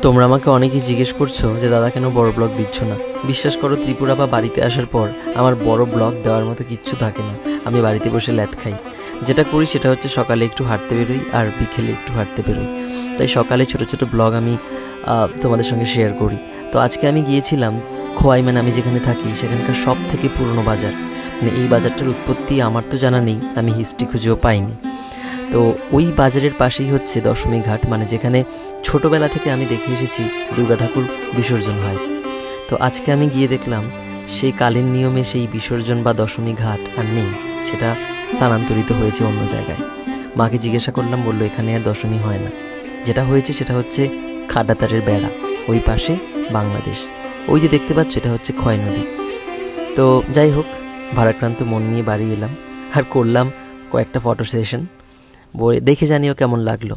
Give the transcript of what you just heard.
তোমরা আমাকে অনেকেই জিজ্ঞেস করছো যে দাদা কেন বড় ব্লগ দিচ্ছ না। বিশ্বাস করো, ত্রিপুরা বা বাড়িতে আসার পর আমার বড় ব্লগ দেওয়ার মতো কিচ্ছু থাকে না। আমি বাড়িতে বসে ল্যাদ খাই। যেটা করি সেটা হচ্ছে সকালে একটু হাঁটতে বেরোই আর বিকেলে একটু হাঁটতে বেরোই। তাই সকালে ছোটো ছোটো ব্লগ আমি তোমাদের সঙ্গে শেয়ার করি। তো আজকে আমি গিয়েছিলাম খোয়াই, মানে আমি যেখানে থাকি সেখানকার সব থেকে পুরনো বাজার। মানে এই বাজারটার উৎপত্তি আমার তো জানা নেই, আমি হিস্ট্রি খুঁজেও পাইনি। তো ওই বাজারের পাশেই হচ্ছে দশমী ঘাট, মানে যেখানে ছোটোবেলা থেকে আমি দেখে এসেছি দুর্গা ঠাকুর বিসর্জন হয়। তো আজকে আমি গিয়ে দেখলাম সেই কালীন নিয়মে সেই বিসর্জন বা দশমী ঘাট আর নেই, সেটা স্থানান্তরিত হয়েছে অন্য জায়গায়। মাকে জিজ্ঞাসা করলাম, বললো এখানে আর দশমী হয় না, যেটা হয়েছে সেটা হচ্ছে খাডাতারের বেড়া, ওই পাশে বাংলাদেশ। ওই যে দেখতে পাচ্ছ এটা হচ্ছে ক্ষয় নদী। তো যাই হোক, ভারাক্রান্ত মন নিয়ে বাড়ি এলাম আর করলাম কয়েকটা ফটো সেশন। দেখে জানিও কেমন লাগলো।